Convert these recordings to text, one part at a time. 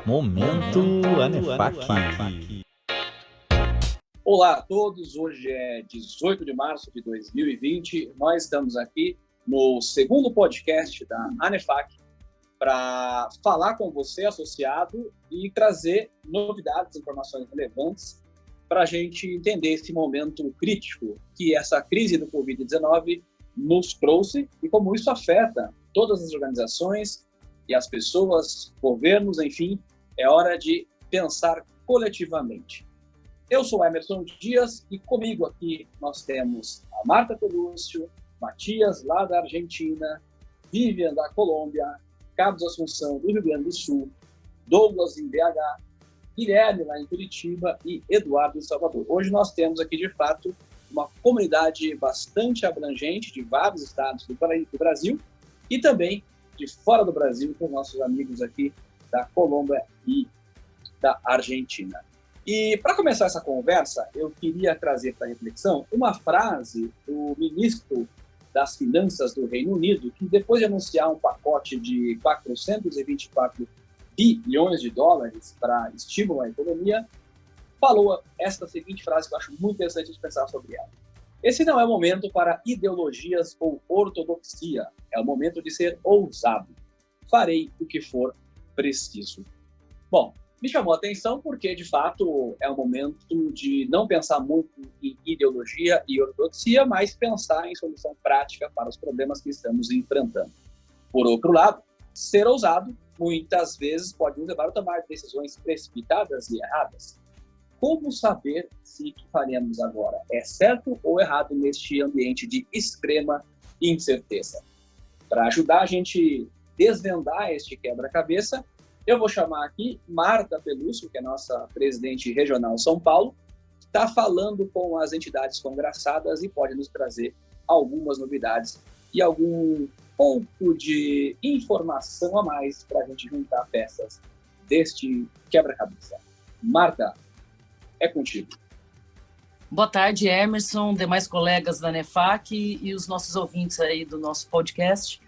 Momento Anefac. Olá a todos, hoje é 18 de março de 2020, nós estamos aqui no segundo podcast da Anefac para falar com você, associado, e trazer novidades, informações relevantes para a gente entender esse momento crítico que essa crise do Covid-19 nos trouxe e como isso afeta todas as organizações e as pessoas, governos, enfim, é hora de pensar coletivamente. Eu sou Emerson Dias e comigo aqui nós temos a Marta Pelúcio, Matias, lá da Argentina, Vivian, da Colômbia, Carlos Assunção, do Rio Grande do Sul, Douglas, em BH, Guilherme, lá em Curitiba e Eduardo, em Salvador. Hoje nós temos aqui, de fato, uma comunidade bastante abrangente de vários estados do Brasil e também de fora do Brasil, com nossos amigos aqui da Colômbia e da Argentina. E para começar essa conversa, eu queria trazer para a reflexão uma frase do ministro das Finanças do Reino Unido, que depois de anunciar um pacote de 424 bilhões de dólares para estímulo à economia, falou esta seguinte frase que eu acho muito interessante de pensar sobre ela. Esse não é o momento para ideologias ou ortodoxia, é o momento de ser ousado. Farei o que for preciso. Bom, me chamou a atenção porque, de fato, é um momento de não pensar muito em ideologia e ortodoxia, mas pensar em solução prática para os problemas que estamos enfrentando. Por outro lado, ser ousado muitas vezes pode nos levar a tomar decisões precipitadas e erradas. Como saber se o que faremos agora é certo ou errado neste ambiente de extrema incerteza? Para ajudar a gente desvendar este quebra-cabeça, eu vou chamar aqui Marta Pelúcio, que é nossa presidente regional São Paulo, que está falando com as entidades congraçadas e pode nos trazer algumas novidades e algum pouco de informação a mais para a gente juntar peças deste quebra-cabeça. Marta, é contigo. Boa tarde, Emerson, demais colegas da Anefac e os nossos ouvintes aí do nosso podcast.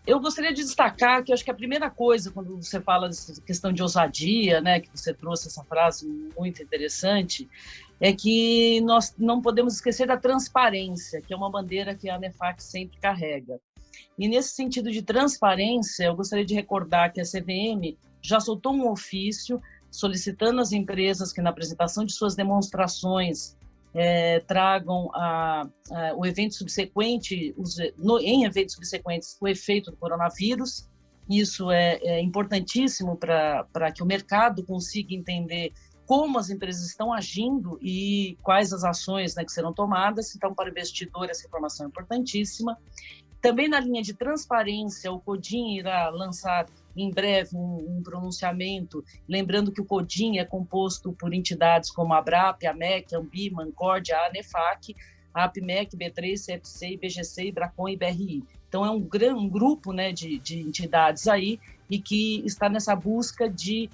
Eu gostaria de destacar que eu acho que a primeira coisa, quando você fala dessa questão de ousadia, né, que você trouxe essa frase muito interessante, é que nós não podemos esquecer da transparência, que é uma bandeira que a Anefac sempre carrega. E nesse sentido de transparência, eu gostaria de recordar que a CVM já soltou um ofício solicitando às empresas que na apresentação de suas demonstrações tragam o evento subsequente, em eventos subsequentes, o efeito do coronavírus. Isso é importantíssimo para que o mercado consiga entender como as empresas estão agindo e quais as ações, né, que serão tomadas. Então, para o investidor, essa informação é importantíssima. Também na linha de transparência, o CODIM irá lançar em breve um pronunciamento, lembrando que o CODIM é composto por entidades como a ABRAP, a MEC, a Ambima, a Ancord, a Anefac, a APMEC, B3, CFC, IBGC, IBRACON e BRI. Então, é um grupo, né, de entidades aí e que está nessa busca de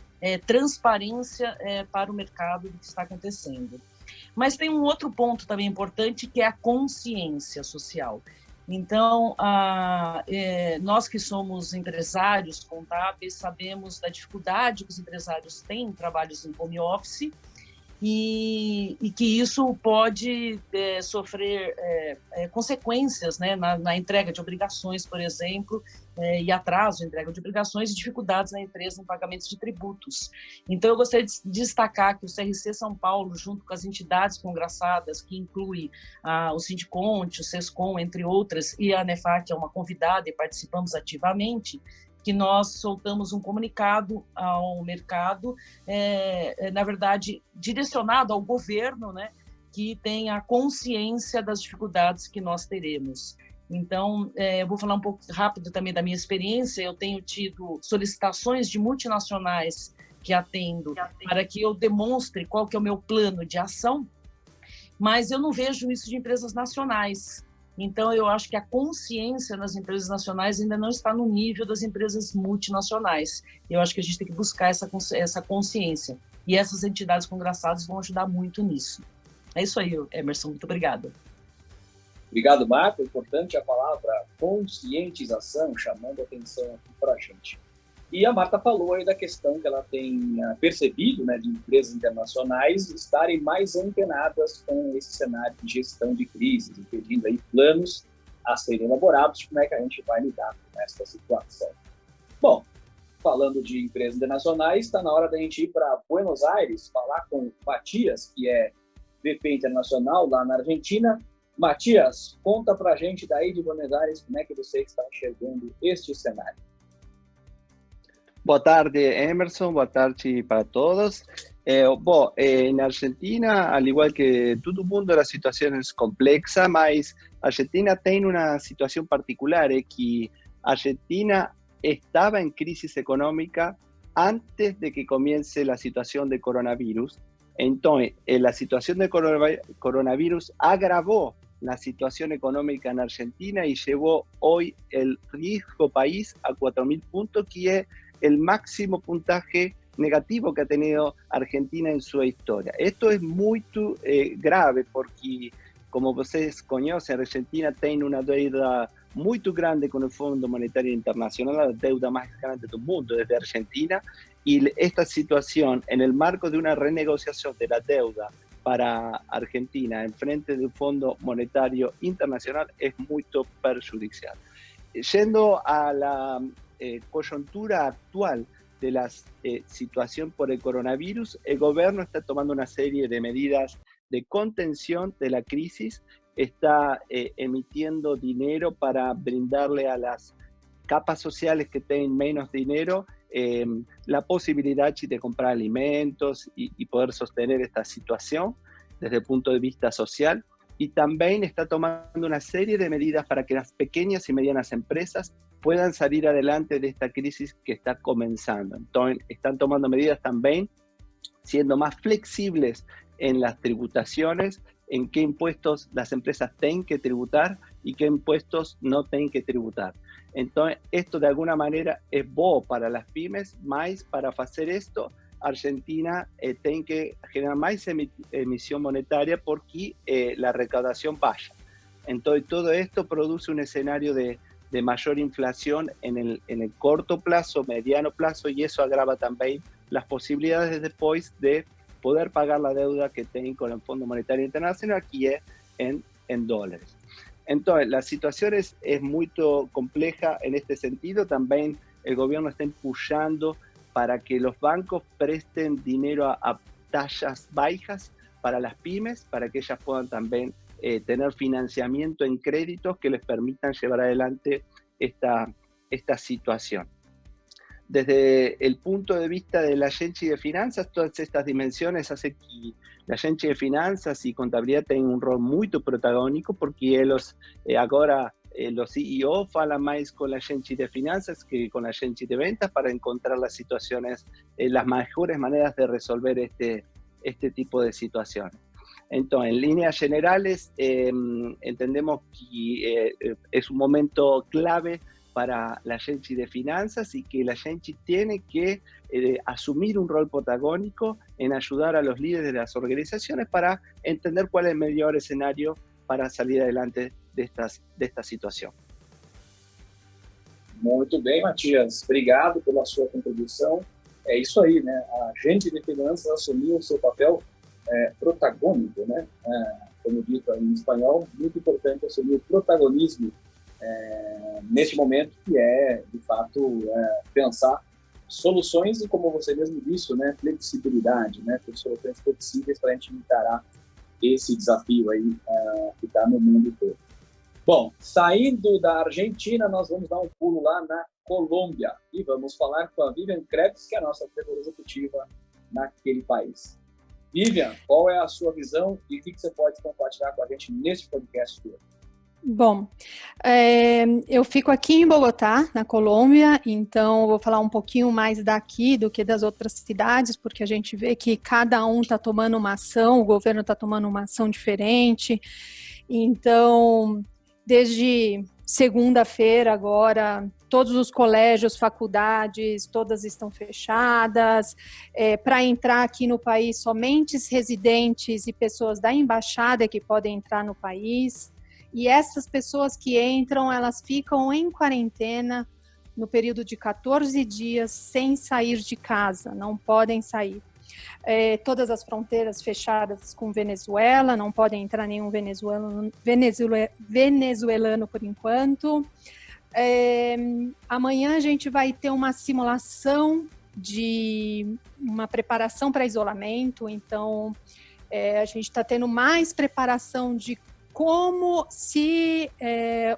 transparência para o mercado do que está acontecendo. Mas tem um outro ponto também importante, que é a consciência social. Então, nós que somos empresários contábeis sabemos da dificuldade que os empresários têm em trabalhos em home office e que isso pode sofrer consequências, né, na entrega de obrigações, por exemplo, e atraso na entrega de obrigações e dificuldades na empresa em pagamentos de tributos. Então, eu gostaria de destacar que o CRC São Paulo, junto com as entidades congraçadas, que inclui o Sindiconte, o SESCOM, entre outras, e a Anefac é uma convidada e participamos ativamente, que nós soltamos um comunicado ao mercado, na verdade, direcionado ao governo, né, que tenha consciência das dificuldades que nós teremos. Então, eu vou falar um pouco rápido também da minha experiência. Eu tenho tido solicitações de multinacionais que atendo para que eu demonstre qual que é o meu plano de ação, mas eu não vejo isso de empresas nacionais. Então, eu acho que a consciência nas empresas nacionais ainda não está no nível das empresas multinacionais. Eu acho que a gente tem que buscar essa consciência. E essas entidades congraçadas vão ajudar muito nisso. É isso aí, Emerson. Muito obrigada. Obrigado, Marco. É importante a palavra conscientização, chamando a atenção aqui para a gente. E a Marta falou aí da questão que ela tem percebido, né, de empresas internacionais estarem mais antenadas com esse cenário de gestão de crises, pedindo aí planos a serem elaborados de como é que a gente vai lidar com essa situação. Bom, falando de empresas internacionais, está na hora da gente ir para Buenos Aires, falar com o Matias, que é VP Internacional lá na Argentina. Matias, conta para a gente daí de Buenos Aires como é que você está enxergando este cenário. Boa tarde, Emerson. Boa tarde para todos. En Argentina, al igual que todo el mundo, la situación es compleja, mas Argentina tiene una situación particular, que Argentina estaba en crisis económica antes de que comience la situación de coronavirus. Entonces, la situación de coronavirus agravó la situación económica en Argentina y llevó hoy el riesgo país a 4.000 puntos, que es el máximo puntaje negativo que ha tenido Argentina en su historia. Esto es muy grave porque, como ustedes conocen, Argentina tiene una deuda muy grande con el Fondo Monetario Internacional, la deuda más grande del mundo desde Argentina, y esta situación, en el marco de una renegociación de la deuda para Argentina en frente del Fondo Monetario Internacional, es muy perjudicial. Yendo a la coyuntura actual de la situación por el coronavirus, el gobierno está tomando una serie de medidas de contención de la crisis, está emitiendo dinero para brindarle a las capas sociales que tienen menos dinero la posibilidad de comprar alimentos y poder sostener esta situación desde el punto de vista social. Y también está tomando una serie de medidas para que las pequeñas y medianas empresas puedan salir adelante de esta crisis que está comenzando. Entonces, están tomando medidas también, siendo más flexibles en las tributaciones, en qué impuestos las empresas tienen que tributar y qué impuestos no tienen que tributar. Entonces, esto de alguna manera es bueno para las pymes, más para hacer esto, Argentina tiene que generar más emisión monetaria porque la recaudación baja. Entonces, todo esto produce un escenario de mayor inflación en el corto plazo, mediano plazo, y eso agrava también las posibilidades después de poder pagar la deuda que tienen con el Fondo Monetario Internacional, que es en dólares. Entonces, la situación es muy compleja en este sentido. También el gobierno está impulsando para que los bancos presten dinero a tasas bajas para las pymes, para que ellas puedan también tener financiamiento en créditos que les permitan llevar adelante esta situación. Desde el punto de vista de la Agencia de Finanzas, todas estas dimensiones hacen que la Agencia de Finanzas y Contabilidad tengan un rol muy protagónico, porque ahora los CEO hablan más con la Agencia de Finanzas que con la Agencia de Ventas para encontrar las situaciones, las mejores maneras de resolver este tipo de situaciones. Entonces, en líneas generales, entendemos que es un momento clave para la Agencia de Finanzas y que la Agencia tiene que asumir un rol protagónico en ayudar a los líderes de las organizaciones para entender cuál es el mejor escenario para salir adelante de esta situação. Muito bem, Matias. Obrigado pela sua contribuição. É isso aí, né? A Agente de Finanças assumiu o seu papel protagônico, né? Como dito em espanhol, muito importante assumir o protagonismo neste momento, que é, de fato, pensar soluções e, como você mesmo disse, né? Flexibilidade, né? Ter soluções flexíveis para a gente encarar esse desafio aí que está no mundo todo. Bom, saindo da Argentina, nós vamos dar um pulo lá na Colômbia e vamos falar com a Vivian Krebs, que é a nossa diretora executiva naquele país. Vivian, qual é a sua visão e o que você pode compartilhar com a gente nesse podcast de hoje? Bom, eu fico aqui em Bogotá, na Colômbia, então vou falar um pouquinho mais daqui do que das outras cidades, porque a gente vê que cada um está tomando uma ação, o governo está tomando uma ação diferente. Então, desde segunda-feira agora, todos os colégios, faculdades, todas estão fechadas. Para entrar aqui no país, somente residentes e pessoas da embaixada que podem entrar no país. E essas pessoas que entram, elas ficam em quarentena no período de 14 dias sem sair de casa, não podem sair. Todas as fronteiras fechadas com Venezuela, não podem entrar nenhum venezuelano por enquanto. Amanhã a gente vai ter uma simulação de uma preparação para isolamento, então a gente está tendo mais preparação de como, se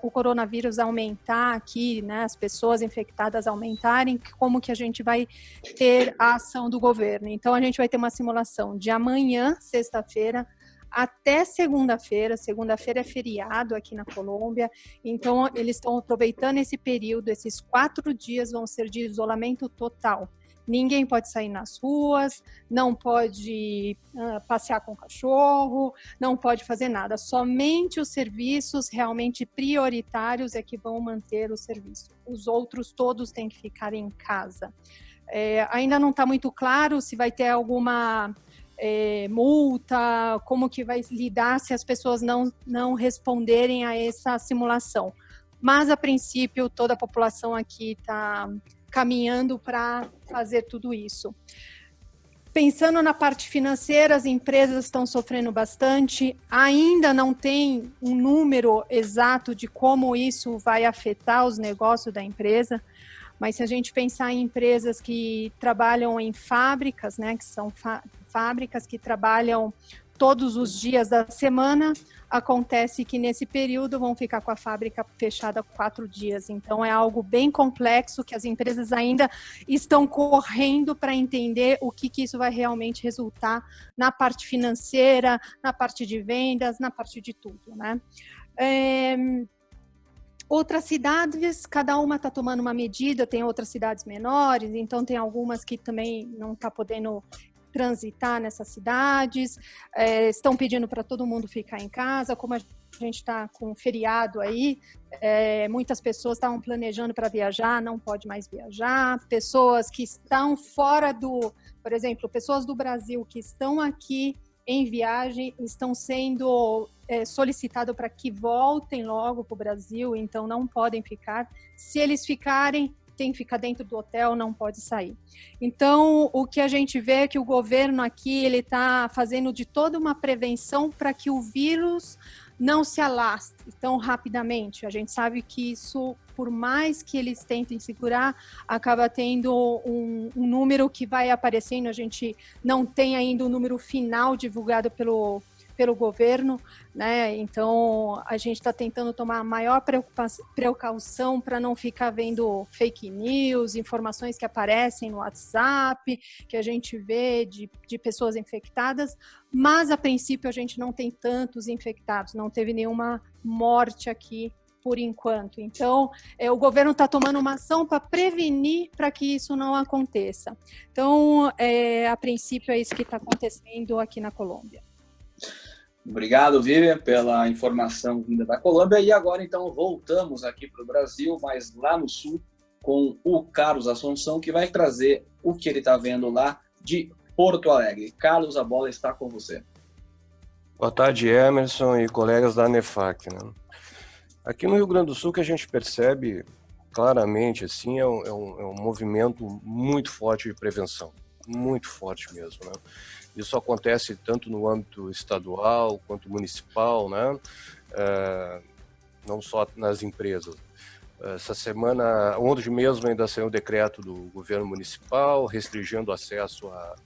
o coronavírus aumentar aqui, né, as pessoas infectadas aumentarem, como que a gente vai ter a ação do governo. Então, a gente vai ter uma simulação de amanhã, sexta-feira, até segunda-feira. Segunda-feira é feriado aqui na Colômbia, então eles estão aproveitando esse período, esses 4 dias vão ser de isolamento total. Ninguém pode sair nas ruas, não pode passear com o cachorro, não pode fazer nada. Somente os serviços realmente prioritários é que vão manter o serviço. Os outros todos têm que ficar em casa. Ainda não está muito claro se vai ter alguma multa, como que vai lidar se as pessoas não responderem a essa simulação. Mas, a princípio, toda a população aqui está caminhando para fazer tudo isso. Pensando na parte financeira, as empresas estão sofrendo bastante, ainda não tem um número exato de como isso vai afetar os negócios da empresa, mas se a gente pensar em empresas que trabalham em fábricas, né, que são fábricas que trabalham todos os dias da semana, acontece que nesse período vão ficar com a fábrica fechada 4 dias. Então é algo bem complexo que as empresas ainda estão correndo para entender o que isso vai realmente resultar na parte financeira, na parte de vendas, na parte de tudo, né? Outras cidades, cada uma está tomando uma medida, tem outras cidades menores, então tem algumas que também não está podendo transitar nessas cidades, estão pedindo para todo mundo ficar em casa, como a gente está com feriado aí, muitas pessoas estavam planejando para viajar, não pode mais viajar, pessoas que estão fora por exemplo, pessoas do Brasil que estão aqui em viagem, estão sendo solicitados para que voltem logo para o Brasil, então não podem ficar, se eles ficarem, tem que ficar dentro do hotel, não pode sair. Então, o que a gente vê é que o governo aqui, ele está fazendo de toda uma prevenção para que o vírus não se alastre tão rapidamente. A gente sabe que isso, por mais que eles tentem segurar, acaba tendo um número que vai aparecendo. A gente não tem ainda o número final divulgado pelo governo, né? Então a gente está tentando tomar a maior precaução para não ficar vendo fake news, informações que aparecem no WhatsApp, que a gente vê de pessoas infectadas, mas a princípio a gente não tem tantos infectados, não teve nenhuma morte aqui por enquanto. Então, o governo está tomando uma ação para prevenir para que isso não aconteça. Então, a princípio é isso que está acontecendo aqui na Colômbia. Obrigado, Vivian, pela informação vinda da Colômbia. E agora, então, voltamos aqui para o Brasil, mas lá no sul, com o Carlos Assunção, que vai trazer o que ele está vendo lá de Porto Alegre. Carlos, a bola está com você. Boa tarde, Emerson e colegas da ANEFAC, né? Aqui no Rio Grande do Sul, que a gente percebe claramente, assim, é um movimento muito forte de prevenção, muito forte mesmo, né? Isso acontece tanto no âmbito estadual quanto municipal, né? Não só nas empresas. Essa semana, ontem mesmo, ainda saiu um decreto do governo municipal restringindo acesso a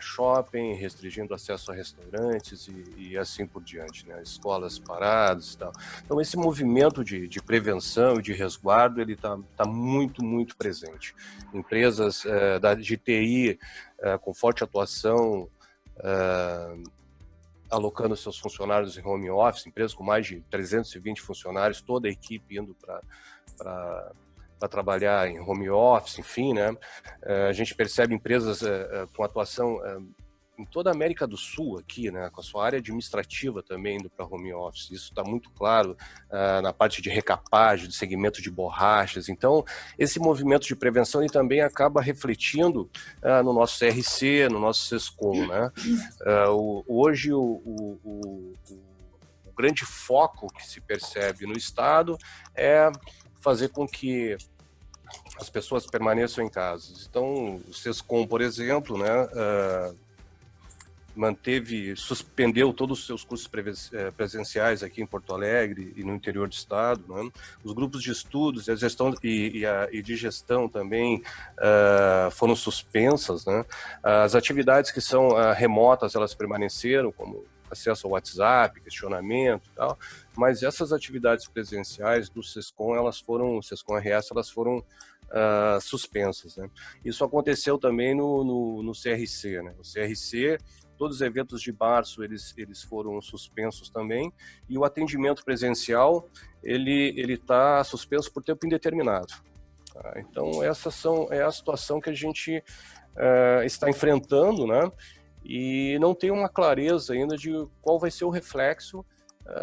shopping, restringindo acesso a restaurantes e assim por diante, né? Escolas paradas e tal. Então, esse movimento de prevenção e de resguardo, ele tá muito, muito presente. Empresas de TI com forte atuação, alocando seus funcionários em home office, empresas com mais de 320 funcionários, toda a equipe indo para trabalhar em home office, enfim, né? A gente percebe empresas com atuação em toda a América do Sul aqui, né? Com a sua área administrativa também indo para home office. Isso está muito claro na parte de recapagem, de segmento de borrachas. Então, esse movimento de prevenção ele também acaba refletindo no nosso CRC, no nosso SESCOM, né? Hoje, o grande foco que se percebe no Estado é fazer com que as pessoas permaneçam em casa. Então, o Sescom, por exemplo, né, suspendeu todos os seus cursos presenciais aqui em Porto Alegre e no interior do estado, né? Os grupos de estudos e a gestão e de gestão também foram suspensas, né? As atividades que são remotas, elas permaneceram, como acesso ao WhatsApp, questionamento e tal, mas essas atividades presenciais do Sescom, Sescom RS, elas foram suspensas, né? Isso aconteceu também no CRC, né? O CRC, todos os eventos de março, eles foram suspensos também, e o atendimento presencial, ele está suspenso por tempo indeterminado. Tá? Então, essa é a situação que a gente está enfrentando, né? E não tem uma clareza ainda de qual vai ser o reflexo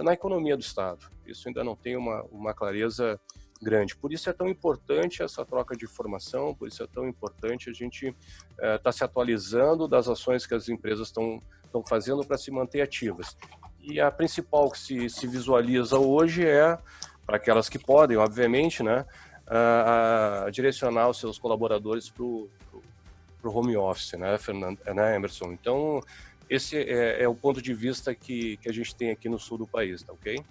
na economia do Estado. Isso ainda não tem uma clareza grande. Por isso é tão importante essa troca de informação, por isso é tão importante a gente estar se atualizando das ações que as empresas estão fazendo para se manter ativas. E a principal que se visualiza hoje é, para aquelas que podem, obviamente, né, direcionar os seus colaboradores para o home office, né, né, Emerson? Então, esse é o ponto de vista que a gente tem aqui no sul do país, tá ok?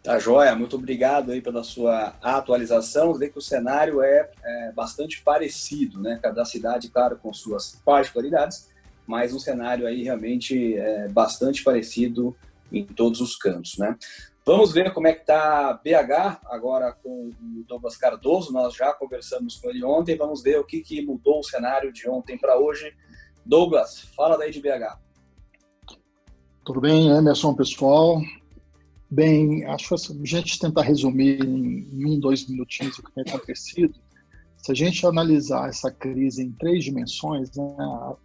Tá joia, muito obrigado aí pela sua atualização. Vê que o cenário é bastante parecido, né? Cada cidade, claro, com suas particularidades, mas um cenário aí realmente bastante parecido em todos os cantos, né? Vamos ver como é que está BH agora com o Douglas Cardoso. Nós já conversamos com ele ontem, vamos ver o que mudou o cenário de ontem para hoje. Douglas, fala daí de BH. Tudo bem, Emerson, pessoal? Bem, acho que a gente tentar resumir em 2 minutinhos o que tem acontecido. Se a gente analisar essa crise em 3 dimensões, né,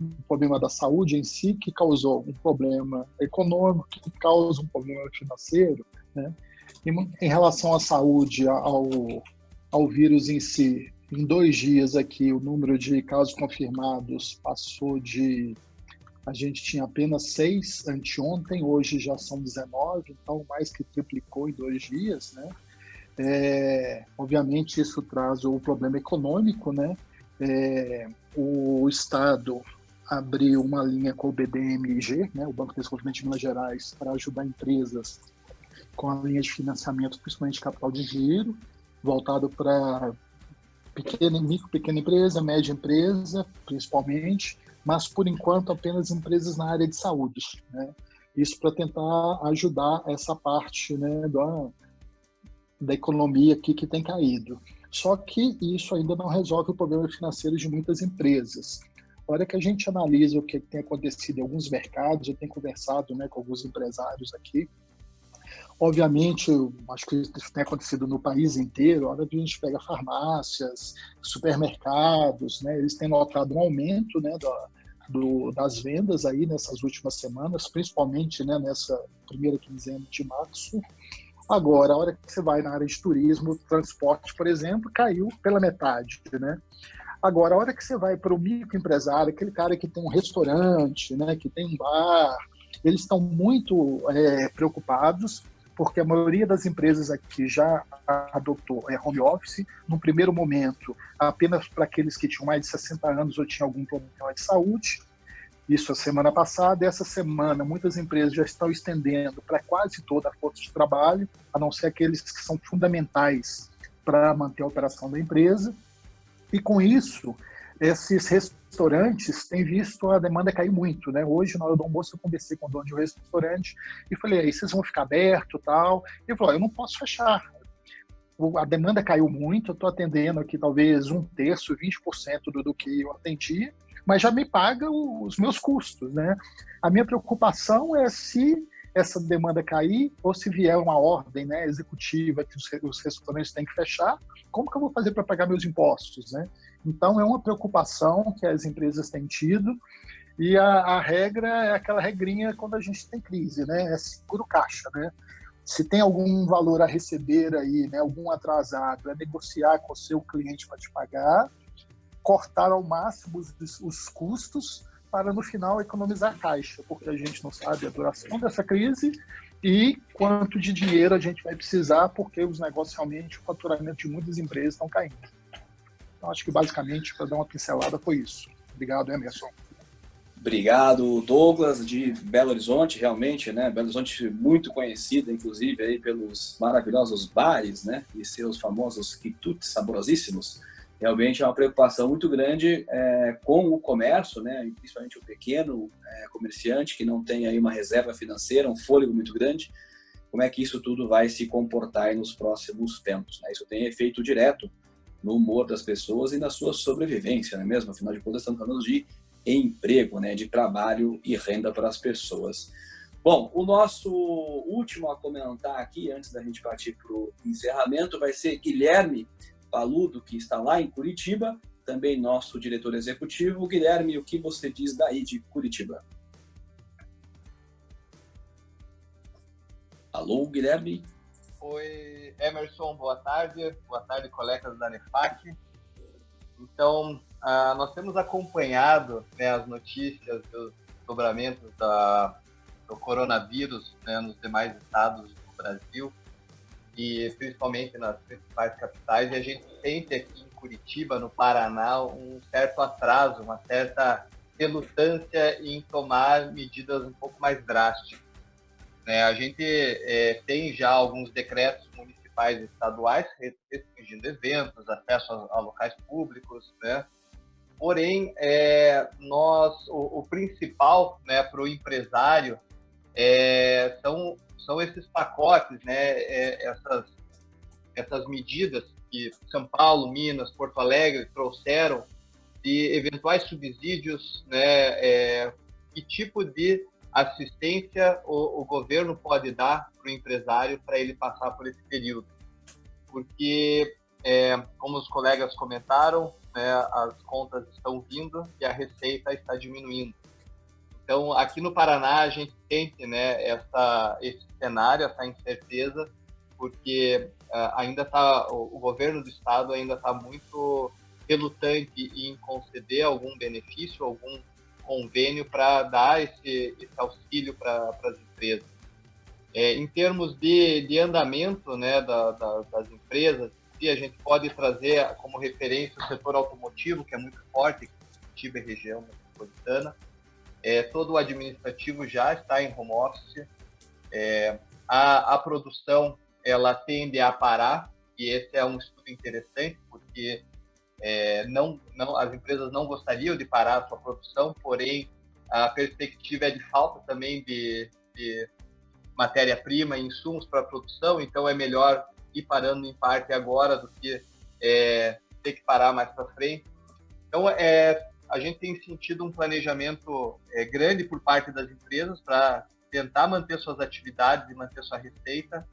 o problema da saúde em si, que causou um problema econômico, que causa um problema financeiro, né? E em relação à saúde, ao vírus em si, em 2 dias aqui, o número de casos confirmados passou de... A gente tinha apenas 6 anteontem, hoje já são 19, então mais que triplicou em 2 dias, né? Obviamente isso traz o problema econômico, né? O Estado abriu uma linha com o BDMG, né, o Banco de Desenvolvimento de Minas Gerais, para ajudar empresas com a linha de financiamento, principalmente capital de giro, voltado para pequena empresa, média empresa, principalmente, mas por enquanto apenas empresas na área de saúde, né? Isso para tentar ajudar essa parte, né, da economia aqui que tem caído. Só que isso ainda não resolve o problema financeiro de muitas empresas. A hora que a gente analisa o que tem acontecido em alguns mercados, eu tenho conversado, né, com alguns empresários aqui, obviamente, eu acho que isso tem acontecido no país inteiro. A hora que a gente pega farmácias, supermercados, né, eles têm notado um aumento, né, das vendas aí nessas últimas semanas, principalmente, né, nessa primeira quinzena de março. Agora, a hora que você vai na área de turismo, transporte, por exemplo, caiu pela metade, né? Agora, a hora que você vai para o microempresário, aquele cara que tem um restaurante, né, que tem um bar, eles estão muito preocupados, porque a maioria das empresas aqui já adotou home office. No primeiro momento, apenas para aqueles que tinham mais de 60 anos ou tinham algum problema de saúde. Isso a semana passada. Essa semana, muitas empresas já estão estendendo para quase toda a força de trabalho, a não ser aqueles que são fundamentais para manter a operação da empresa. E com isso, esses restaurantes têm visto a demanda cair muito, né? Hoje, na hora do almoço, eu conversei com o dono de um restaurante e falei, aí, vocês vão ficar aberto e tal? Ele falou, eu não posso fechar. A demanda caiu muito, eu estou atendendo aqui talvez 1/3, 20% do que eu atendia, mas já me paga os meus custos, né? A minha preocupação é se essa demanda cair ou se vier uma ordem, né, executiva que os restaurantes têm que fechar, como que eu vou fazer para pagar meus impostos, né? Então, é uma preocupação que as empresas têm tido e a regra é aquela regrinha quando a gente tem crise, né? É seguro caixa, né? Se tem algum valor a receber aí, né, algum atrasado, é negociar com o seu cliente para te pagar, cortar ao máximo os custos para, no final, economizar caixa, porque a gente não sabe a duração dessa crise e quanto de dinheiro a gente vai precisar, porque os negócios realmente, o faturamento de muitas empresas estão caindo. Então, acho que basicamente, para dar uma pincelada, foi isso. Obrigado, Emerson. Obrigado, Douglas, de Belo Horizonte, realmente, né? Belo Horizonte muito conhecida, inclusive, aí pelos maravilhosos bares, né? E seus famosos quitutes saborosíssimos. Realmente é uma preocupação muito grande com o comércio, né? E principalmente o pequeno comerciante que não tem aí uma reserva financeira, um fôlego muito grande. Como é que isso tudo vai se comportar aí nos próximos tempos, né? Isso tem efeito direto no humor das pessoas e na sua sobrevivência, não é mesmo? Afinal de contas, estamos falando de emprego, né, de trabalho e renda para as pessoas. Bom, o nosso último a comentar aqui, antes da gente partir para o encerramento, vai ser Guilherme Paludo, que está lá em Curitiba, também nosso diretor executivo. Guilherme, o que você diz daí de Curitiba? Alô, Guilherme? Oi, Emerson, boa tarde, colegas da NEFAC. Então, nós temos acompanhado, né, as notícias dos desdobramentos do coronavírus, né, nos demais estados do Brasil e principalmente nas principais capitais, e a gente sente aqui em Curitiba, no Paraná, um certo atraso, uma certa relutância em tomar medidas um pouco mais drásticas. A gente tem já alguns decretos municipais e estaduais restringindo eventos, acesso a locais públicos, né? Porém, o principal, né, para o empresário são esses pacotes, né, essas medidas que São Paulo, Minas, Porto Alegre trouxeram de eventuais subsídios, né, que tipo de assistência o governo pode dar para o empresário para ele passar por esse período. Porque, como os colegas comentaram, né, as contas estão vindo e a receita está diminuindo. Então, aqui no Paraná, a gente sente, né, esse cenário, essa incerteza, porque o governo do estado ainda está muito relutante em conceder algum benefício, algum convênio para dar esse auxílio para as empresas. Em termos de andamento, né, das empresas, a gente pode trazer como referência o setor automotivo, que é muito forte, Curitiba e região metropolitana. Todo o administrativo já está em home office. A produção ela tende a parar, e esse é um estudo interessante, porque as empresas não gostariam de parar a sua produção, porém a perspectiva é de falta também de matéria-prima e insumos para a produção, então é melhor ir parando em parte agora do que ter que parar mais para frente. Então, a gente tem sentido um planejamento grande por parte das empresas para tentar manter suas atividades e manter sua receita.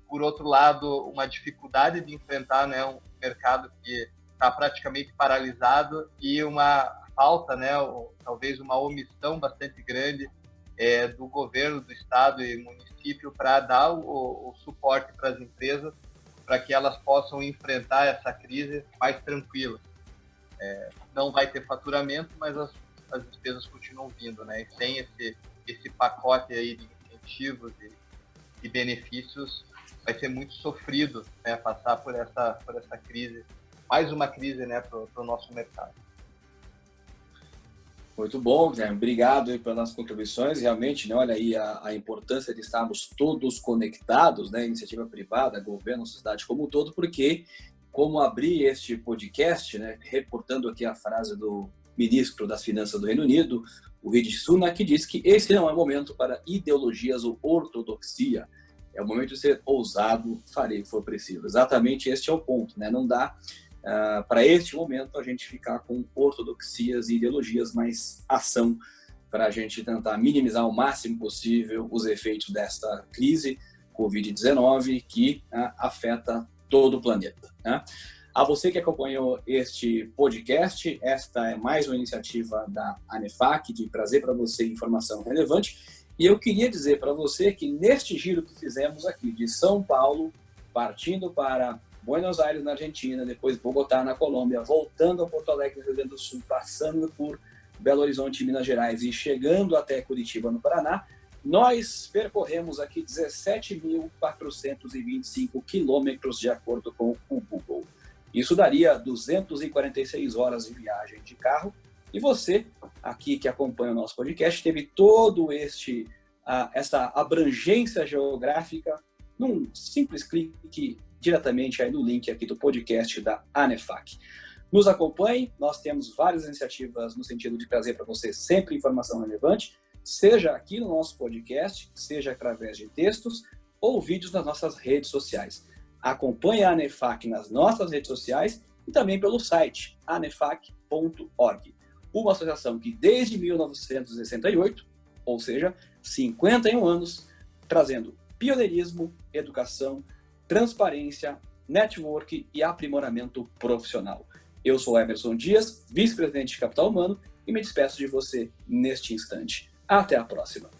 Por outro lado, uma dificuldade de enfrentar, né, um mercado que está praticamente paralisado e uma falta, né, talvez uma omissão bastante grande do governo, do estado e município para dar o suporte para as empresas, para que elas possam enfrentar essa crise mais tranquilas. Não vai ter faturamento, mas as despesas continuam vindo, né? E sem esse pacote aí de incentivos e benefícios, vai ser muito sofrido, né, passar por essa crise, mais uma crise, né, para o nosso mercado. Muito bom, Guilherme. Obrigado aí pelas contribuições. Realmente, né, olha aí a importância de estarmos todos conectados, né, iniciativa privada, governo, sociedade como um todo, porque, como abri este podcast, né, reportando aqui a frase do ministro das Finanças do Reino Unido, o Rishi Sunak, que diz que esse não é momento para ideologias ou ortodoxia. É o momento de ser ousado, farei o que for preciso. Exatamente este é o ponto, né? Não dá para este momento a gente ficar com ortodoxias e ideologias, mas ação para a gente tentar minimizar o máximo possível os efeitos desta crise Covid-19 que afeta todo o planeta, né? A você que acompanhou este podcast, esta é mais uma iniciativa da ANEFAC de trazer para você informação relevante. E eu queria dizer para você que neste giro que fizemos aqui de São Paulo, partindo para Buenos Aires, na Argentina, depois Bogotá, na Colômbia, voltando a Porto Alegre, no Rio Grande do Sul, passando por Belo Horizonte, Minas Gerais e chegando até Curitiba, no Paraná, nós percorremos aqui 17.425 quilômetros de acordo com o Google. Isso daria 246 horas de viagem de carro. E você, aqui que acompanha o nosso podcast, teve todo essa abrangência geográfica num simples clique diretamente aí no link aqui do podcast da ANEFAC. Nos acompanhe, nós temos várias iniciativas no sentido de trazer para você sempre informação relevante, seja aqui no nosso podcast, seja através de textos ou vídeos nas nossas redes sociais. Acompanhe a ANEFAC nas nossas redes sociais e também pelo site anefac.org. Uma associação que desde 1968, ou seja, 51 anos, trazendo pioneirismo, educação, transparência, network e aprimoramento profissional. Eu sou Emerson Dias, vice-presidente de Capital Humano, e me despeço de você neste instante. Até a próxima.